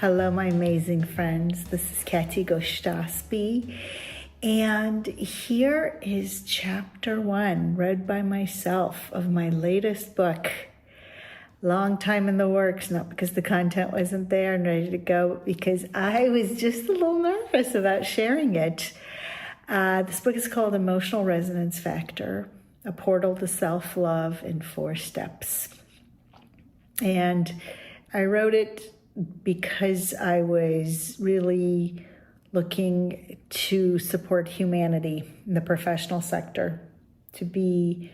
Hello, my amazing friends. This is Katy Gostaspi, and here is chapter 1, read by myself, of my latest book. Long time in the works, not because the content wasn't there and ready to go, but because I was just a little nervous about sharing it. This book is called Emotional Resonance Factor, A Portal to Self-Love in 4 Steps. And I wrote it because I was really looking to support humanity in the professional sector, to be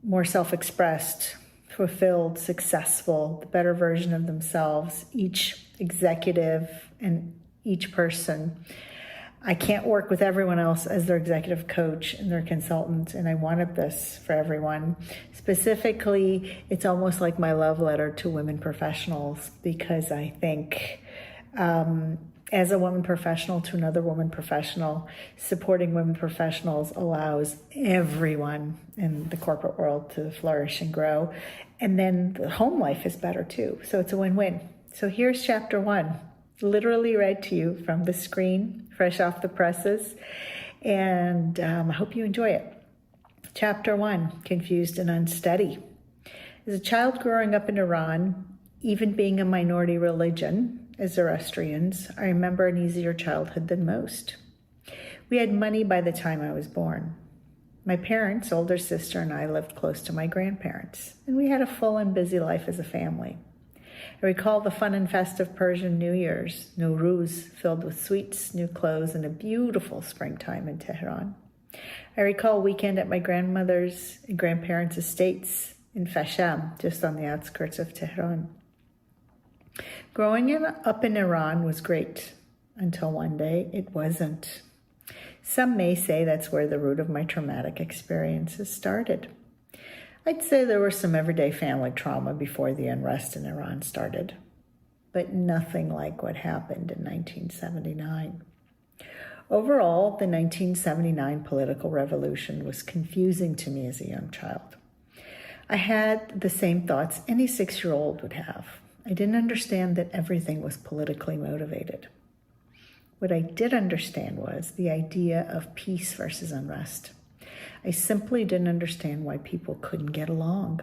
more self-expressed, fulfilled, successful, the better version of themselves, each executive and each person. I can't work with everyone else as their executive coach and their consultant, and I wanted this for everyone. Specifically, it's almost like my love letter to women professionals, because I think as a woman professional to another woman professional, supporting women professionals allows everyone in the corporate world to flourish and grow. And then the home life is better too. So it's a win-win. So here's chapter 1. Literally read to you from the screen, fresh off the presses, and I hope you enjoy it. Chapter 1, Confused and Unsteady. As a child growing up in Iran, even being a minority religion as Zoroastrians, I remember an easier childhood than most. We had money by the time I was born. My parents, older sister, and I lived close to my grandparents, and we had a full and busy life as a family. I recall the fun and festive Persian New Year's, Nowruz, filled with sweets, new clothes, and a beautiful springtime in Tehran. I recall a weekend at my grandmother's and grandparents' estates in Fasham, just on the outskirts of Tehran. Growing up in Iran was great, until one day it wasn't. Some may say that's where the root of my traumatic experiences started. I'd say there was some everyday family trauma before the unrest in Iran started, but nothing like what happened in 1979. Overall, the 1979 political revolution was confusing to me as a young child. I had the same thoughts any 6-year-old would have. I didn't understand that everything was politically motivated. What I did understand was the idea of peace versus unrest. I simply didn't understand why people couldn't get along.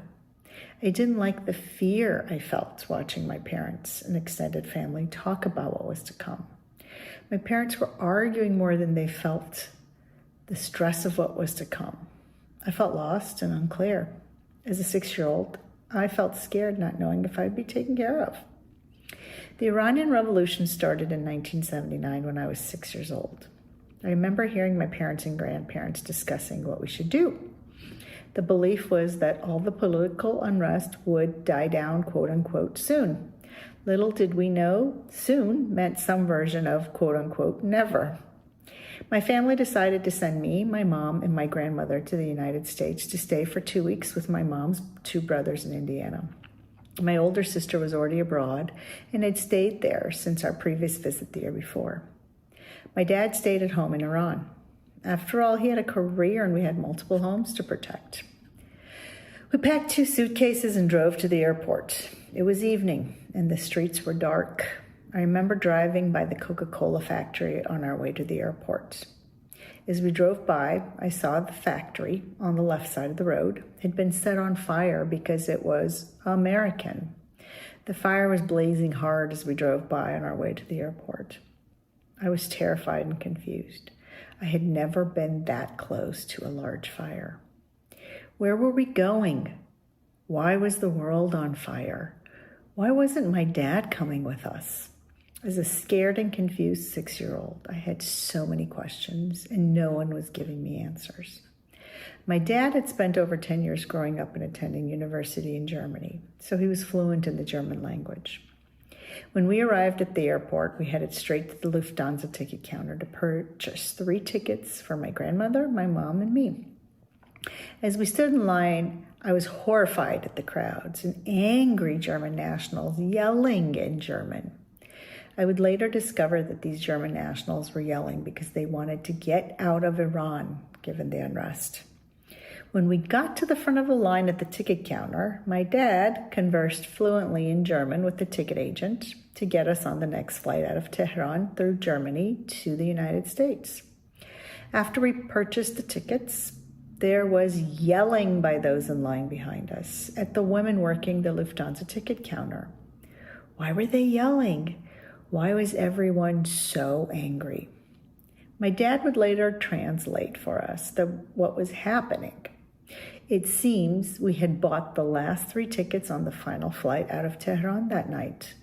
I didn't like the fear I felt watching my parents and extended family talk about what was to come. My parents were arguing more than they felt the stress of what was to come. I felt lost and unclear. As a 6-year-old, I felt scared, not knowing if I'd be taken care of. The Iranian Revolution started in 1979 when I was 6 years old. I remember hearing my parents and grandparents discussing what we should do. The belief was that all the political unrest would die down, quote unquote, soon. Little did we know soon meant some version of, quote unquote, never. My family decided to send me, my mom, and my grandmother to the United States to stay for 2 weeks with my mom's 2 brothers in Indiana. My older sister was already abroad and had stayed there since our previous visit the year before. My dad stayed at home in Iran. After all, he had a career and we had multiple homes to protect. We packed 2 suitcases and drove to the airport. It was evening and the streets were dark. I remember driving by the Coca-Cola factory on our way to the airport. As we drove by, I saw the factory on the left side of the road had been set on fire because it was American. The fire was blazing hard as we drove by on our way to the airport. I was terrified and confused. I had never been that close to a large fire. Where were we going? Why was the world on fire? Why wasn't my dad coming with us? As a scared and confused 6-year-old, I had so many questions and no one was giving me answers. My dad had spent over 10 years growing up and attending university in Germany, so he was fluent in the German language. When we arrived at the airport, we headed straight to the Lufthansa ticket counter to purchase 3 tickets for my grandmother, my mom, and me. As we stood in line, I was horrified at the crowds and angry German nationals yelling in German. I would later discover that these German nationals were yelling because they wanted to get out of Iran, given the unrest. When we got to the front of the line at the ticket counter, my dad conversed fluently in German with the ticket agent to get us on the next flight out of Tehran through Germany to the United States. After we purchased the tickets, there was yelling by those in line behind us at the women working the Lufthansa ticket counter. Why were they yelling? Why was everyone so angry? My dad would later translate for us what was happening. It seems we had bought the last 3 tickets on the final flight out of Tehran that night.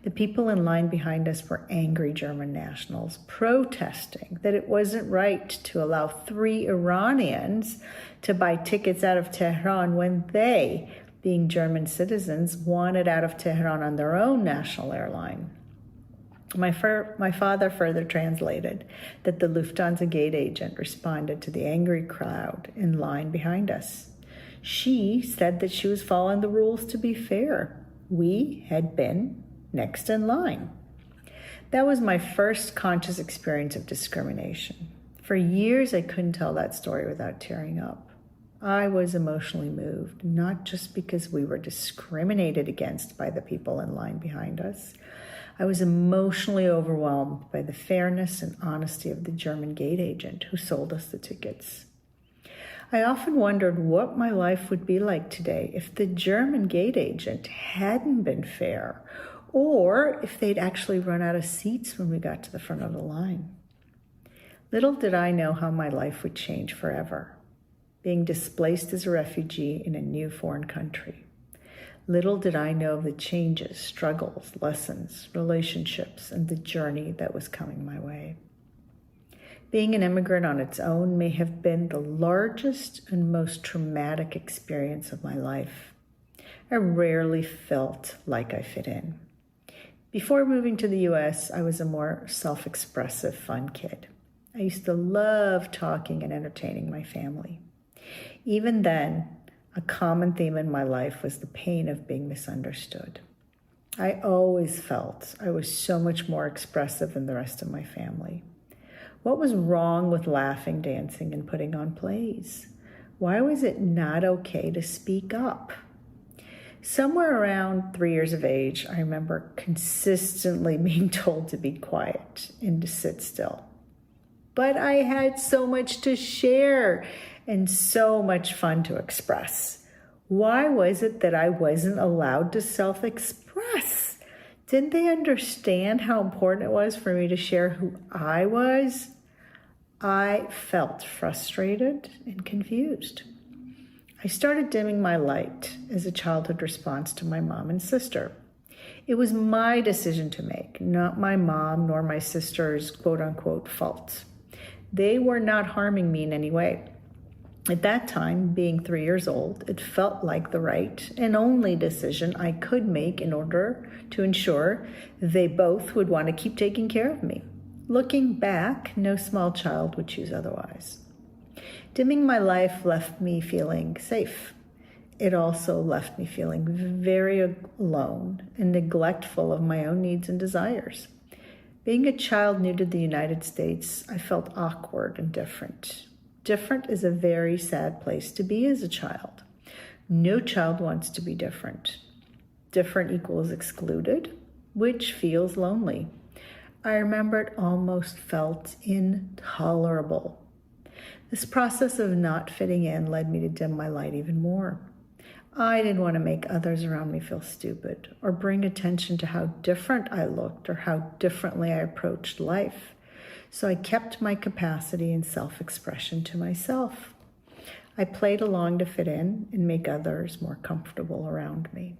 The people in line behind us were angry German nationals, protesting that it wasn't right to allow 3 Iranians to buy tickets out of Tehran when they, being German citizens, wanted out of Tehran on their own national airline. My father further translated that the Lufthansa gate agent responded to the angry crowd in line behind us. She said that she was following the rules to be fair. We had been next in line. That was my first conscious experience of discrimination. For years, I couldn't tell that story without tearing up. I was emotionally moved, not just because we were discriminated against by the people in line behind us. I was emotionally overwhelmed by the fairness and honesty of the German gate agent who sold us the tickets. I often wondered what my life would be like today if the German gate agent hadn't been fair, or if they'd actually run out of seats when we got to the front of the line. Little did I know how my life would change forever, being displaced as a refugee in a new foreign country. Little did I know of the changes, struggles, lessons, relationships, and the journey that was coming my way. Being an immigrant on its own may have been the largest and most traumatic experience of my life. I rarely felt like I fit in. Before moving to the U.S., I was a more self-expressive, fun kid. I used to love talking and entertaining my family. Even then, a common theme in my life was the pain of being misunderstood. I always felt I was so much more expressive than the rest of my family. What was wrong with laughing, dancing, and putting on plays? Why was it not okay to speak up? Somewhere around 3 years of age, I remember consistently being told to be quiet and to sit still. But I had so much to share and so much fun to express. Why was it that I wasn't allowed to self-express? Didn't they understand how important it was for me to share who I was? I felt frustrated and confused. I started dimming my light as a childhood response to my mom and sister. It was my decision to make, not my mom nor my sister's quote-unquote fault. They were not harming me in any way. At that time, being 3 years old, it felt like the right and only decision I could make in order to ensure they both would want to keep taking care of me. Looking back, no small child would choose otherwise. Dimming my life left me feeling safe. It also left me feeling very alone and neglectful of my own needs and desires. Being a child new to the United States, I felt awkward and different. Different is a very sad place to be as a child. No child wants to be different. Different equals excluded, which feels lonely. I remember it almost felt intolerable. This process of not fitting in led me to dim my light even more. I didn't want to make others around me feel stupid or bring attention to how different I looked or how differently I approached life. So I kept my capacity and self-expression to myself. I played along to fit in and make others more comfortable around me.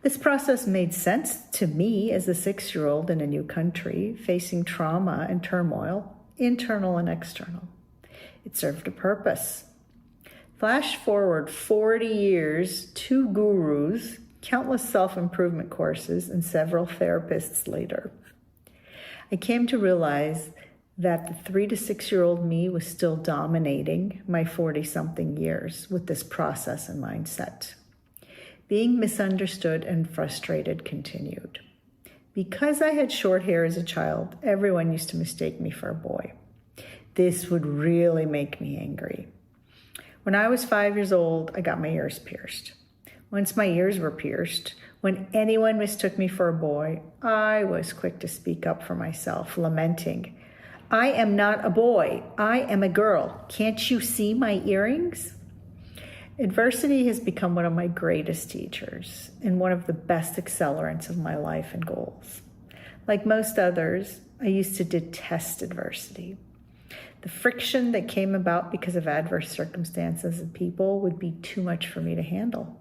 This process made sense to me as a 6-year-old in a new country, facing trauma and turmoil, internal and external. It served a purpose. Flash forward 40 years, 2 gurus, countless self-improvement courses, and several therapists later, I came to realize that the 3 to 6-year-old me was still dominating my 40-something years with this process and mindset. Being misunderstood and frustrated continued. Because I had short hair as a child, everyone used to mistake me for a boy. This would really make me angry. When I was 5 years old, I got my ears pierced. Once my ears were pierced, when anyone mistook me for a boy, I was quick to speak up for myself, lamenting, "I am not a boy, I am a girl. Can't you see my earrings?" Adversity has become one of my greatest teachers and one of the best accelerants of my life and goals. Like most others, I used to detest adversity. The friction that came about because of adverse circumstances and people would be too much for me to handle.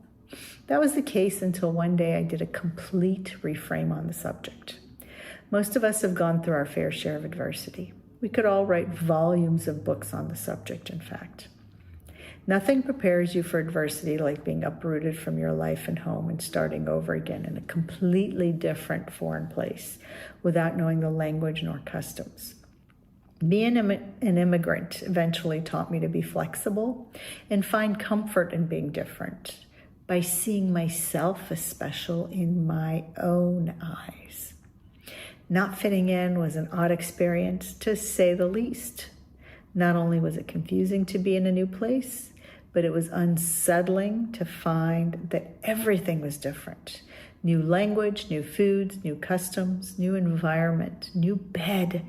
That was the case until one day I did a complete reframe on the subject. Most of us have gone through our fair share of adversity. We could all write volumes of books on the subject, in fact. Nothing prepares you for adversity like being uprooted from your life and home and starting over again in a completely different foreign place without knowing the language nor customs. Being an immigrant eventually taught me to be flexible and find comfort in being different by seeing myself as special in my own eyes. Not fitting in was an odd experience, to say the least. Not only was it confusing to be in a new place, but it was unsettling to find that everything was different. New language, new foods, new customs, new environment, new bed,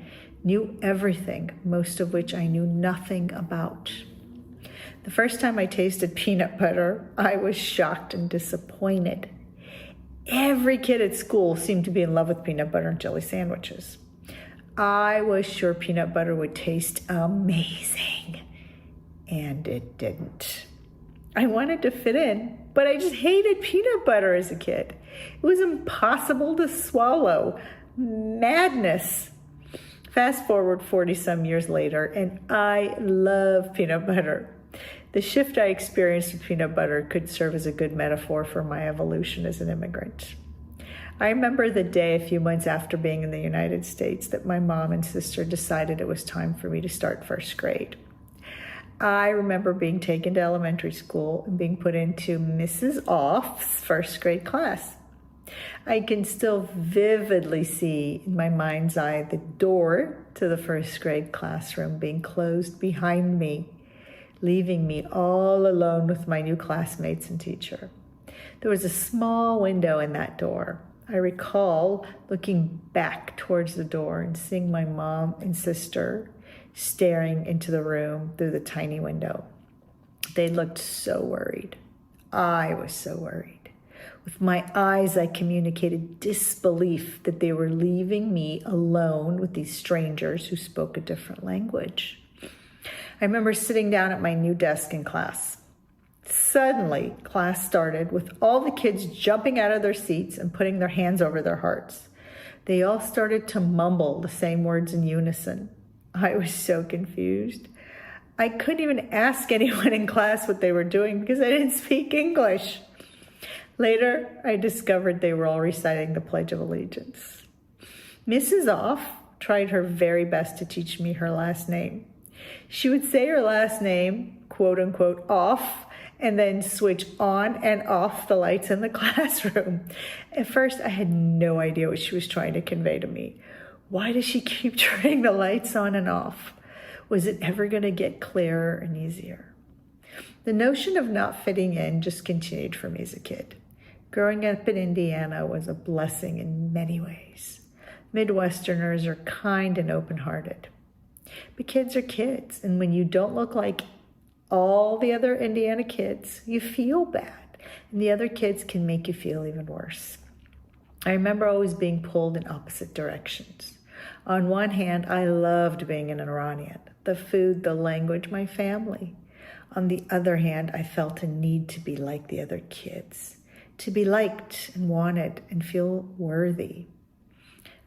new everything, most of which I knew nothing about. The first time I tasted peanut butter, I was shocked and disappointed. Every kid at school seemed to be in love with peanut butter and jelly sandwiches. I was sure peanut butter would taste amazing, and it didn't. I wanted to fit in, but I just hated peanut butter as a kid. It was impossible to swallow. Madness. Fast forward 40-some years later, and I love peanut butter. The shift I experienced with peanut butter could serve as a good metaphor for my evolution as an immigrant. I remember the day a few months after being in the United States that my mom and sister decided it was time for me to start first grade. I remember being taken to elementary school and being put into Mrs. Off's first grade class. I can still vividly see in my mind's eye the door to the first grade classroom being closed behind me, leaving me all alone with my new classmates and teacher. There was a small window in that door. I recall looking back towards the door and seeing my mom and sister staring into the room through the tiny window. They looked so worried. I was so worried. With my eyes, I communicated disbelief that they were leaving me alone with these strangers who spoke a different language. I remember sitting down at my new desk in class. Suddenly, class started with all the kids jumping out of their seats and putting their hands over their hearts. They all started to mumble the same words in unison. I was so confused. I couldn't even ask anyone in class what they were doing because I didn't speak English. Later, I discovered they were all reciting the Pledge of Allegiance. Mrs. Off tried her very best to teach me her last name. She would say her last name, quote unquote, off, and then switch on and off the lights in the classroom. At first, I had no idea what she was trying to convey to me. Why does she keep turning the lights on and off? Was it ever going to get clearer and easier? The notion of not fitting in just continued for me as a kid. Growing up in Indiana was a blessing in many ways. Midwesterners are kind and open-hearted. But kids are kids, and when you don't look like all the other Indiana kids, you feel bad, and the other kids can make you feel even worse. I remember always being pulled in opposite directions. On one hand, I loved being an Iranian, the food, the language, my family. On the other hand, I felt a need to be like the other kids, to be liked and wanted and feel worthy.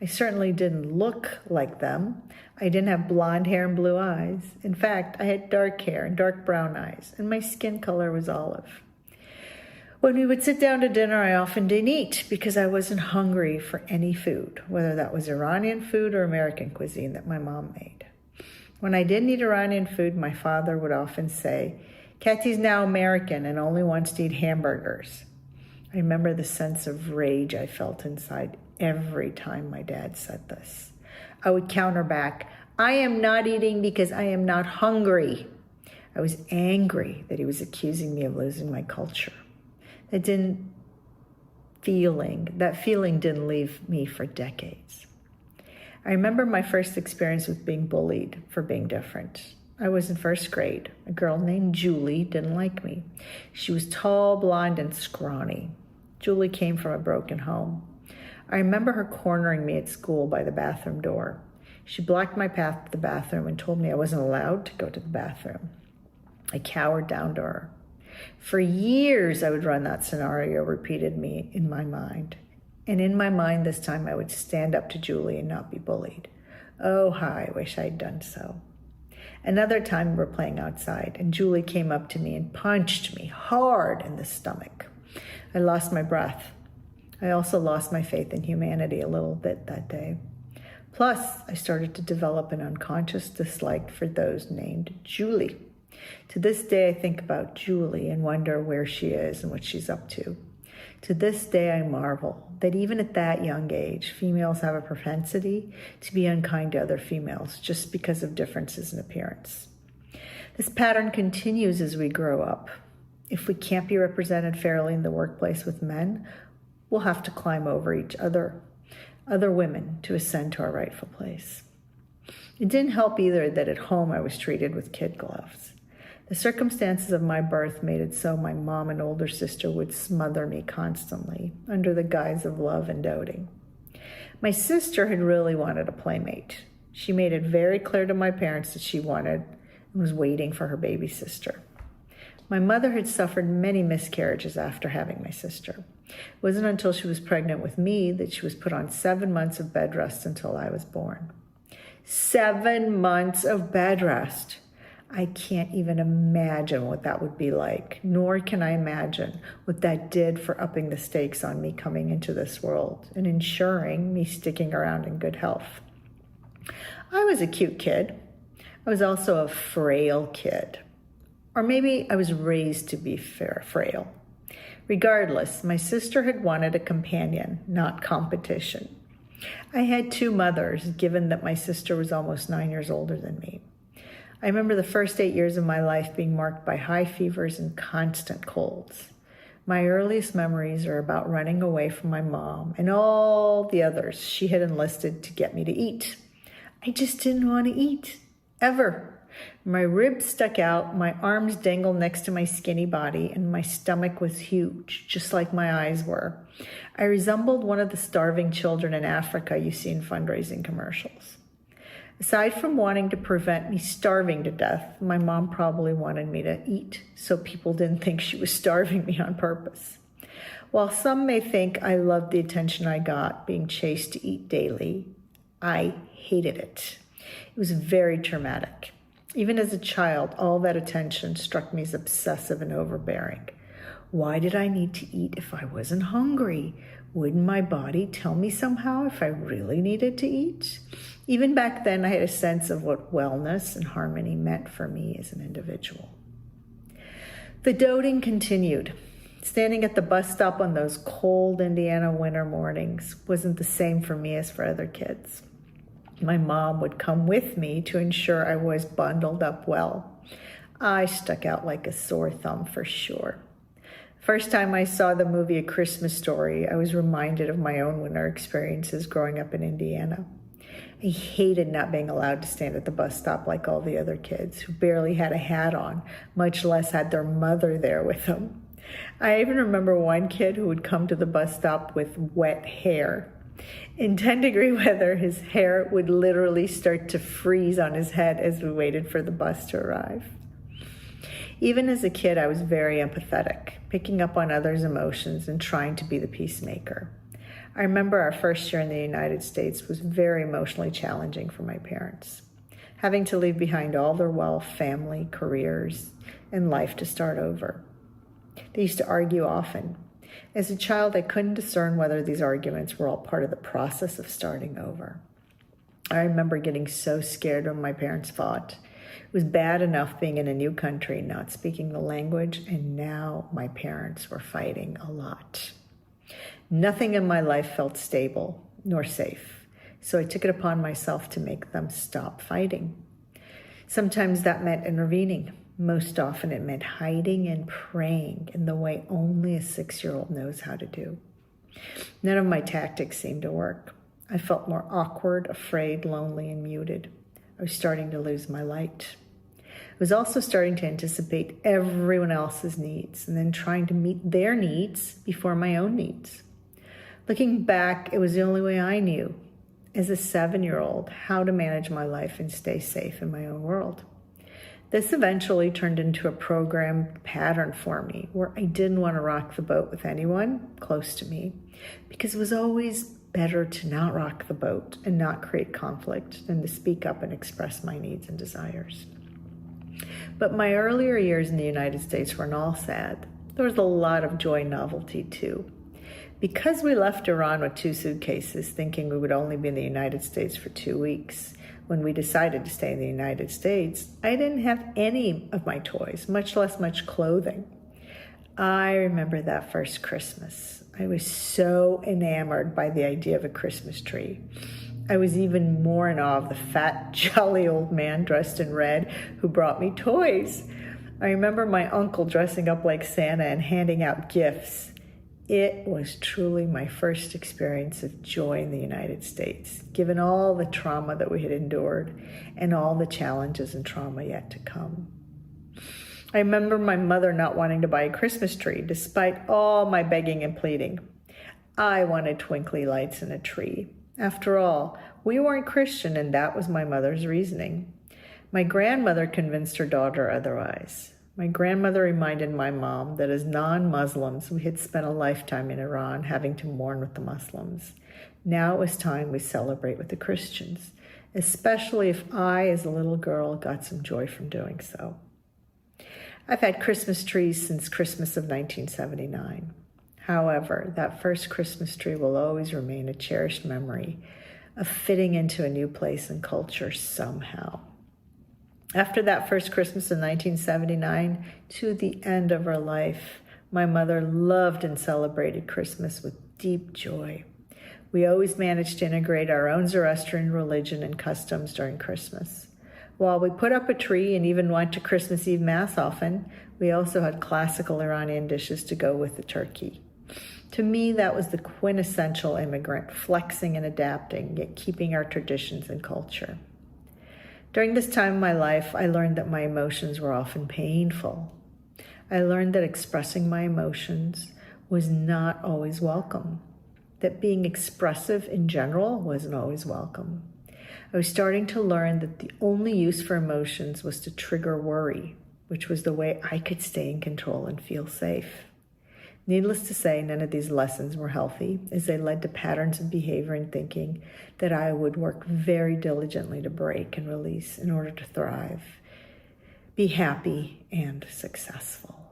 I certainly didn't look like them. I didn't have blonde hair and blue eyes. In fact, I had dark hair and dark brown eyes, and my skin color was olive. When we would sit down to dinner, I often didn't eat because I wasn't hungry for any food, whether that was Iranian food or American cuisine that my mom made. When I didn't eat Iranian food, my father would often say, "Katy's now American and only wants to eat hamburgers." I remember the sense of rage I felt inside every time my dad said this. I would counter back, "I am not eating because I am not hungry." I was angry that he was accusing me of losing my culture. That feeling didn't leave me for decades. I remember my first experience with being bullied for being different. I was in first grade. A girl named Julie didn't like me. She was tall, blonde, and scrawny. Julie came from a broken home. I remember her cornering me at school by the bathroom door. She blocked my path to the bathroom and told me I wasn't allowed to go to the bathroom. I cowered down to her. For years, I would run that scenario repeated me in my mind. And in my mind this time, I would stand up to Julie and not be bullied. Oh, how I wish I'd done so. Another time we were playing outside, and Julie came up to me and punched me hard in the stomach. I lost my breath. I also lost my faith in humanity a little bit that day. Plus, I started to develop an unconscious dislike for those named Julie. To this day, I think about Julie and wonder where she is and what she's up to. To this day, I marvel that even at that young age, females have a propensity to be unkind to other females just because of differences in appearance. This pattern continues as we grow up. If we can't be represented fairly in the workplace with men, we'll have to climb over each other women to ascend to our rightful place. It didn't help either that at home I was treated with kid gloves. The circumstances of my birth made it so my mom and older sister would smother me constantly under the guise of love and doting. My sister had really wanted a playmate. She made it very clear to my parents that she wanted and was waiting for her baby sister. My mother had suffered many miscarriages after having my sister. It wasn't until she was pregnant with me that she was put on 7 months of bed rest until I was born. 7 months of bed rest. I can't even imagine what that would be like, nor can I imagine what that did for upping the stakes on me coming into this world and ensuring me sticking around in good health. I was a cute kid. I was also a frail kid. Or maybe I was raised to be frail. Regardless, my sister had wanted a companion, not competition. I had 2 mothers, given that my sister was almost 9 years older than me. I remember the first 8 years of my life being marked by high fevers and constant colds. My earliest memories are about running away from my mom and all the others she had enlisted to get me to eat. I just didn't want to eat, ever. My ribs stuck out, my arms dangled next to my skinny body, and my stomach was huge, just like my eyes were. I resembled one of the starving children in Africa you see in fundraising commercials. Aside from wanting to prevent me starving to death, my mom probably wanted me to eat so people didn't think she was starving me on purpose. While some may think I loved the attention I got being chased to eat daily, I hated it. It was very traumatic. Even as a child, all that attention struck me as obsessive and overbearing. Why did I need to eat if I wasn't hungry? Wouldn't my body tell me somehow if I really needed to eat? Even back then, I had a sense of what wellness and harmony meant for me as an individual. The doting continued. Standing at the bus stop on those cold Indiana winter mornings wasn't the same for me as for other kids. My mom would come with me to ensure I was bundled up well. I stuck out like a sore thumb for sure. First time I saw the movie A Christmas Story, I was reminded of my own winter experiences growing up in Indiana. I hated not being allowed to stand at the bus stop like all the other kids who barely had a hat on, much less had their mother there with them. I even remember one kid who would come to the bus stop with wet hair. In 10-degree weather, his hair would literally start to freeze on his head as we waited for the bus to arrive. Even as a kid, I was very empathetic, picking up on others' emotions and trying to be the peacemaker. I remember our first year in the United States was very emotionally challenging for my parents, having to leave behind all their wealth, family, careers, and life to start over. They used to argue often. As a child, I couldn't discern whether these arguments were all part of the process of starting over. I remember getting so scared when my parents fought. It was bad enough being in a new country, not speaking the language, and now my parents were fighting a lot. Nothing in my life felt stable nor safe, so I took it upon myself to make them stop fighting. Sometimes that meant intervening, Most often it meant hiding and praying in the way only a 6-year-old knows how to do. None of my tactics seemed to work. I felt more awkward, afraid, lonely, and muted. I was starting to lose my light. I was also starting to anticipate everyone else's needs and then trying to meet their needs before my own needs. Looking back, it was the only way I knew, as a 7-year-old, how to manage my life and stay safe in my own world. This eventually turned into a programmed pattern for me where I didn't want to rock the boat with anyone close to me because it was always better to not rock the boat and not create conflict than to speak up and express my needs and desires. But my earlier years in the United States weren't all sad. There was a lot of joy and novelty too. Because we left Iran with 2 suitcases, thinking we would only be in the United States for 2 weeks, when we decided to stay in the United States, I didn't have any of my toys, much less much clothing. I remember that first Christmas. I was so enamored by the idea of a Christmas tree. I was even more in awe of the fat, jolly old man dressed in red who brought me toys. I remember my uncle dressing up like Santa and handing out gifts. It was truly my first experience of joy in the United States, given all the trauma that we had endured and all the challenges and trauma yet to come. I remember my mother not wanting to buy a Christmas tree, despite all my begging and pleading. I wanted twinkly lights and a tree. After all, we weren't Christian, and that was my mother's reasoning. My grandmother convinced her daughter otherwise. My grandmother reminded my mom that as non-Muslims, we had spent a lifetime in Iran having to mourn with the Muslims. Now it was time we celebrate with the Christians, especially if I, as a little girl, got some joy from doing so. I've had Christmas trees since Christmas of 1979. However, that first Christmas tree will always remain a cherished memory of fitting into a new place and culture somehow. After that first Christmas in 1979, to the end of her life, my mother loved and celebrated Christmas with deep joy. We always managed to integrate our own Zoroastrian religion and customs during Christmas. While we put up a tree and even went to Christmas Eve Mass often, we also had classical Iranian dishes to go with the turkey. To me, that was the quintessential immigrant, flexing and adapting, yet keeping our traditions and culture. During this time of my life, I learned that my emotions were often painful. I learned that expressing my emotions was not always welcome, that being expressive in general wasn't always welcome. I was starting to learn that the only use for emotions was to trigger worry, which was the way I could stay in control and feel safe. Needless to say, none of these lessons were healthy, as they led to patterns of behavior and thinking that I would work very diligently to break and release in order to thrive, be happy, and successful.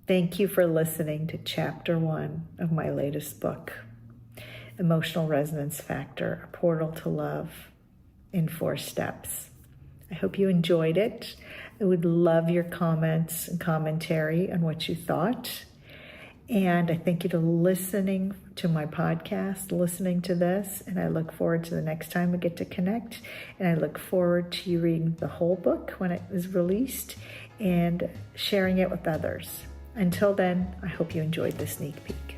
Thank you for listening to Chapter 1 of my latest book, Emotional Resonance Factor, A Portal to Love in 4 Steps. I hope you enjoyed it. I would love your comments and commentary on what you thought. And I thank you for listening to my podcast, listening to this, and I look forward to the next time we get to connect. And I look forward to you reading the whole book when it is released and sharing it with others. Until then, I hope you enjoyed the sneak peek.